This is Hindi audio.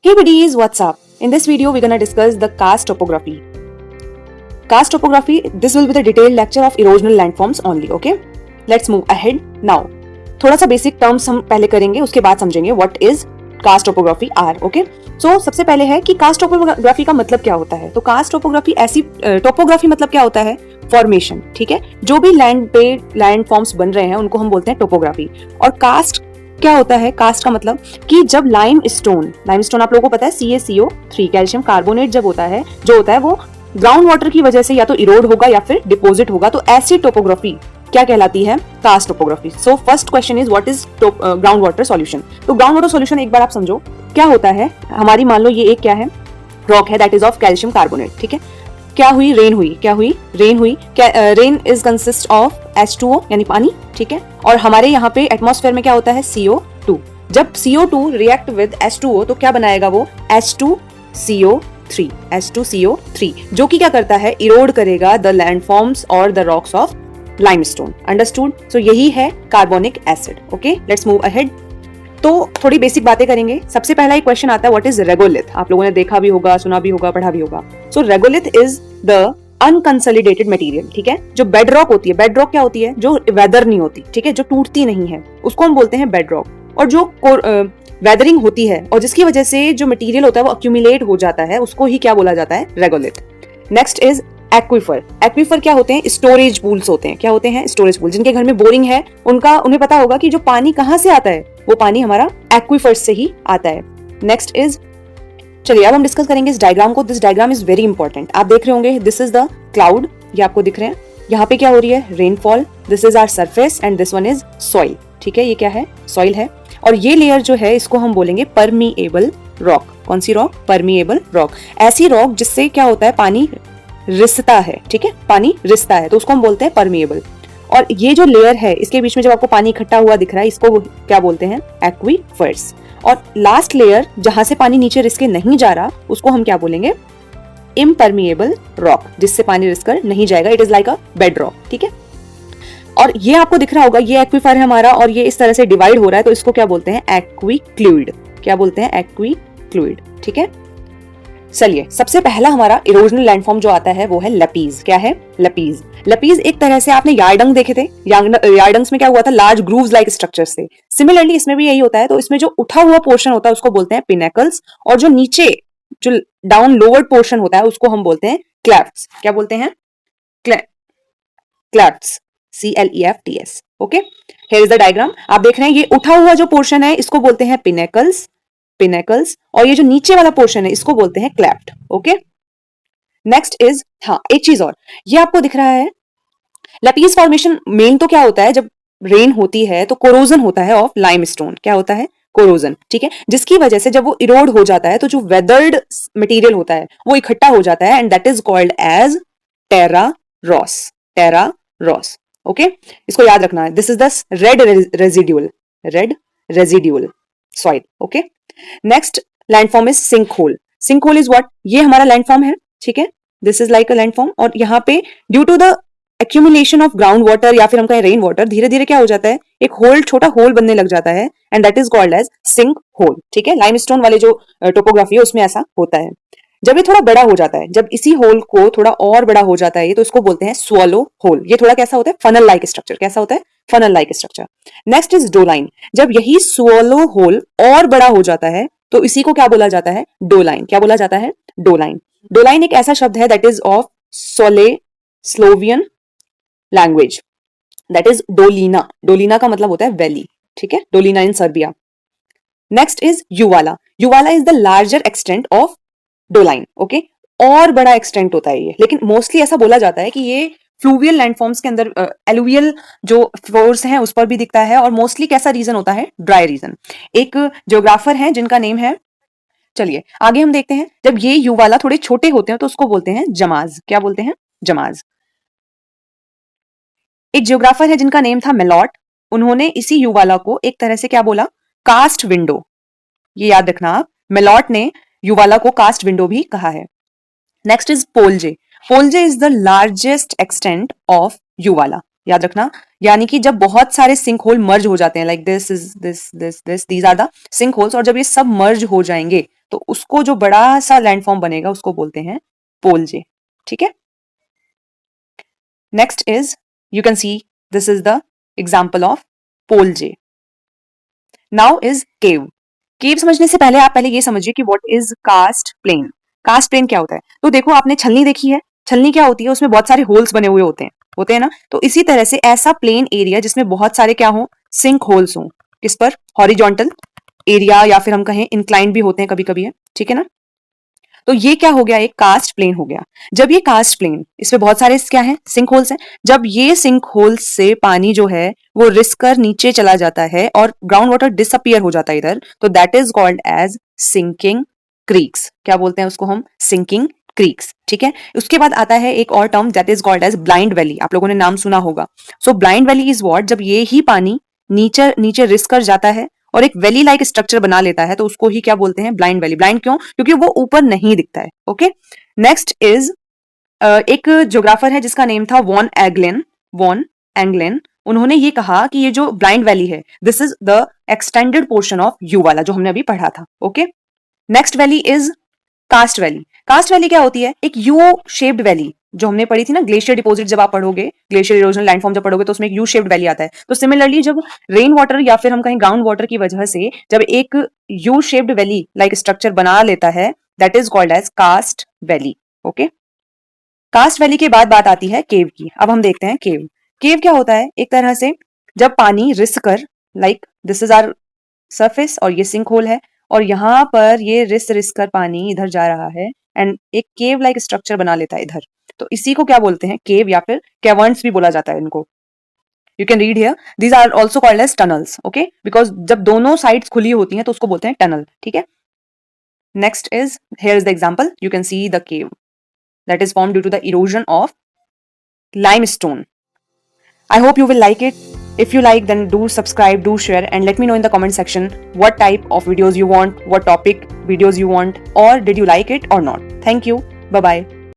Hey buddies, what's up? In this video, we're gonna discuss the karst topography. Karst topography, this will be the detailed lecture of erosional landforms only, okay? Let's move ahead now. थोड़ा सा बेसिक टर्म्स हम पहले करेंगे, उसके बाद समझेंगे what is karst topography are, okay? So सबसे पहले है कि karst topography का मतलब क्या होता है? तो karst topography ऐसी टोपोग्राफी मतलब क्या होता है? फॉर्मेशन, ठीक है? जो भी लैंड पे लैंड फॉर्म्स बन रहे हैं उनको हम बोलते हैं टोपोग्राफी। और कास्ट क्या होता है? कास्ट का मतलब कि जब लाइमस्टोन आप लोगों को पता है CaCO3 कैल्शियम कार्बोनेट जब होता है वो ग्राउंड वाटर की वजह से या तो इरोड होगा या फिर डिपोजिट होगा, तो ऐसी टोपोग्राफी क्या कहलाती है? Karst topography. So first question is what is ground water solution. तो ग्राउंड वाटर सॉल्यूशन एक बार आप समझो क्या होता है। हमारी मान लो ये एक क्या है, रॉक है, that is of calcium carbonate, ठीक है? क्या हुई? रेन हुई। Rain is consist of H2O यानी पानी, ठीक है? और हमारे यहाँ पे एटमॉस्फेयर में क्या होता है? CO2। जब CO2 रिएक्ट विद H2O तो क्या बनाएगा वो? H2CO3, जो कि क्या करता है? इरोड करेगा द लैंडफॉर्म्स और the rocks of limestone. Understood? So यही है carbonic acid. Okay, let's move ahead. तो थोड़ी बेसिक बातें करेंगे। सबसे पहला एक क्वेश्चन आता है व्हाट इज रेगोलिथ। आप लोगों ने देखा भी होगा, सुना भी होगा, पढ़ा भी होगा। So regolith is the unconsolidated material, ठीक है? जो बेड रॉक होती है, बेड रॉक क्या होती है? जो वेदर नहीं होती, ठीक है? जो टूटती नहीं है उसको हम बोलते हैं बेड रॉक। और जो वेदरिंग होती है और जिसकी वजह से जो मटेरियल होता है वो अक्यूमुलेट हो जाता है, उसको ही क्या बोला जाता है? Regolith. Next is aquifer. Aquifer क्या होते हैं? स्टोरेज पूल्स होते हैं। क्या होते हैं? Storage pool. जिनके घर में बोरिंग है उन्हें पता होगा कि जो पानी कहाँ से आता है, वो पानी हमारा एक्वीफर से ही आता है। नेक्स्ट इज, चलिए अब हम डिस्कस करेंगे इस डायग्राम को। This diagram is very important. आप देख रहे होंगे, दिस इज द क्लाउड, ये आपको दिख रहे हैं। यहाँ पे क्या हो रही है? Rainfall. This is our surface and this one is soil, ठीक है? ये क्या है? सॉइल है। और ये लेयर जो है इसको हम बोलेंगे परमिएबल रॉक। कौन सी रॉक? Permeable rock. ऐसी रॉक जिससे क्या होता है? पानी रिसता है, ठीक है? पानी रिसता है तो उसको हम बोलते हैं परमिएबल। और ये जो लेयर है इसके बीच में जब आपको पानी इकट्ठा हुआ दिख रहा है, इसको क्या बोलते हैं? एक्वीफर्स। और लास्ट लेयर जहां से पानी नीचे रिसके नहीं जा रहा उसको हम क्या बोलेंगे? इम्परमिएबल रॉक, जिससे पानी रिसकर नहीं जाएगा। It is like a bed rock, ठीक है? और ये आपको दिख रहा होगा, ये एक्वीफर है हमारा और ये इस तरह से डिवाइड हो रहा है, तो इसको क्या बोलते हैं? एक्वीक्लूइड। क्या बोलते हैं? एक्वीक्लूइड, ठीक है? चलिए, सबसे पहला हमारा इरोजनल लैंडफॉर्म जो आता है वो है लपीज। क्या है? लपीज। लपीज एक तरह से, आपने यार्डंग देखे थे, यार्डंग्स में क्या हुआ था? लार्ज ग्रूव्स लाइक स्ट्रक्चर्स थे। सिमिलरली इसमें भी यही होता है। तो इसमें जो उठा हुआ पोर्शन होता है उसको बोलते हैं पिनेकल्स, और जो नीचे जो डाउन लोवर्ड पोर्शन होता है उसको हम बोलते हैं क्लेफ्ट्स। क्या बोलते हैं? क्लेफ्ट्स, CLEFTS। Okay, here is the diagram. आप देख रहे हैं ये उठा हुआ जो पोर्शन है इसको बोलते हैं पिनेकल्स, और ये जो नीचे वाला पोर्शन है इसको बोलते हैं क्लेफ्ट। ओके, नेक्स्ट इज, हाँ एक चीज और, ये आपको दिख रहा है लपीज फॉर्मेशन मेन तो क्या होता है? जब रेन होती है तो कोरोजन होता है ऑफ लाइमस्टोन। क्या होता है? कोरोजन, ठीक है? जिसकी वजह से जब वो इरोड हो जाता है तो जो वेदर्ड मटेरियल होता है वो इकट्ठा हो जाता है and that is called as terra rossa. Okay, इसको याद रखना है। This is the red residual soil. Okay, next landform is sink hole is what? ये हमारा लैंडफॉर्म है, ठीक है? This is like a landform, और यहाँ पे due to the accumulation of ground water या फिर हम कहें रेन वाटर, धीरे धीरे क्या हो जाता है? एक होल, छोटा होल बनने लग जाता है and that is called as sink hole, ठीक है? लाइमस्टोन वाले जो टोपोग्राफी है उसमें ऐसा होता है। जब ये थोड़ा बड़ा हो जाता है, जब इसी होल को थोड़ा और बड़ा हो जाता है ये, तो इसको बोलते हैं स्वॉलो होल। ये थोड़ा कैसा होता है? Funnel like structure. कैसा होता है? Funnel like structure. Next is doline. जब यही स्वॉलो होल और बड़ा हो जाता है तो इसी को क्या बोला जाता है? डोलाइन। क्या बोला जाता है? डोलाइन। डोलाइन एक ऐसा शब्द है that is of Slovenian language, that is dolina. Dolina का मतलब होता है वैली, ठीक है? Dolina in Serbia. Next is uvala is the larger extent of doline. Okay, और बड़ा एक्सटेंट होता है ये, लेकिन मोस्टली ऐसा बोला जाता है कि ये फ्लूवियल लैंडफॉर्म्स के अंदर, एलुवियल जो फ्लोर्स हैं उस पर भी दिखता है, और मोस्टली कैसा रीजन होता है? Dry region. एक ज्योग्राफर है जिनका नेम है, चलिए आगे हम देखते हैं। जब ये युवाला थोड़े छोटे होते हैं तो उसको बोलते हैं जमाज। क्या बोलते हैं? जमाज। एक ज्योग्राफर है जिनका नेम था मेलॉट, उन्होंने इसी युवाला को एक तरह से क्या बोला? Karst window. ये याद रखना आप, मेलॉट ने युवाला को कास्ट विंडो भी कहा है। Next is polje is the largest extent of uvala. याद रखना, यानी कि जब बहुत सारे सिंक होल मर्ज हो जाते हैं, like this these are the sink holes, और जब ये सब मर्ज हो जाएंगे तो उसको जो बड़ा सा लैंडफॉर्म बनेगा उसको बोलते हैं पोलजे। ठीक है, next is you can see this is the example of polje. Now is cave. Cave समझने से पहले आप पहले ये समझिए कि what is karst plain. Karst plain क्या होता है? तो देखो आपने छलनी देखी है, छलनी क्या होती है? उसमें बहुत सारे होल्स बने हुए होते हैं ना। तो इसी तरह से ऐसा प्लेन एरिया जिसमें बहुत सारे क्या हो, सिंक होल्स हो, किस पर? हॉरिजॉन्टल एरिया, या फिर हम कहें इंक्लाइन भी होते हैं कभी कभी है, ठीक है ना। तो ये क्या हो गया? एक कास्ट प्लेन हो गया। जब ये कास्ट प्लेन, इसमें बहुत सारे क्या है, सिंक होल्स हैं, जब ये सिंक होल्स से पानी जो है वो रिस कर नीचे चला जाता है और ग्राउंड वाटर डिसअपियर हो जाता है इधर, तो that is called as sinking creeks. क्या बोलते हैं उसको हम? Sinking creeks. ठीक है, उसके बाद आता है एक और term that is called as blind valley. आप लोगों ने नाम सुना होगा। So blind valley is what? जब ये ही पानी नीचे नीचे रिस कर जाता है और एक वैली लाइक स्ट्रक्चर बना लेता है, तो उसको ही क्या बोलते हैं? Blind valley. ब्लाइंड क्यों? क्योंकि वो ऊपर नहीं दिखता है। ओके, नेक्स्ट इज एक ज्योग्राफर है जिसका नेम था वॉन एंगलेन। उन्होंने ये कहा कि ये जो ब्लाइंड वैली है, this is the extended portion of U वाला जो हमने अभी पढ़ा था। Okay, next valley is karst valley. Karst valley क्या होती है? एक यू शेप्ड वैली जो हमने पढ़ी थी ना, ग्लेशियर डिपॉजिट। जब आप पढ़ोगे ग्लेशियर इरोजन लैंडफॉर्म जब पढ़ोगे तो उसमें एक यू शेप्ड वैली आता है। तो सिमिलरली जब रेन वाटर या फिर हम कहीं ग्राउंड वाटर की वजह से जब एक U shaped valley like structure बना लेता है, that is called as karst valley. Okay, karst valley के बाद बात आती है केव की। अब हम देखते हैं केव। केव क्या होता है? एक तरह से जब पानी रिस कर, like this is our surface और ये सिंक होल है, और यहाँ पर ये रिस कर पानी इधर जा रहा है एंड एक केव लाइक स्ट्रक्चर बना लेता है इधर। तो इसी को क्या बोलते हैं? केव, या फिर कैवर्न्स भी बोला जाता है इनको। You can read here, these are also called as tunnels. Okay, because जब दोनों साइड्स खुली होती हैं तो उसको बोलते हैं टनल। ठीक है, next is here is the example. You can see the cave that is formed due to the erosion of limestone. I hope you will like it. If you like, then do subscribe, do share, and let me know in the comment section what type of videos you want, what topic videos you want, or did you like it or not. Thank you. Bye bye.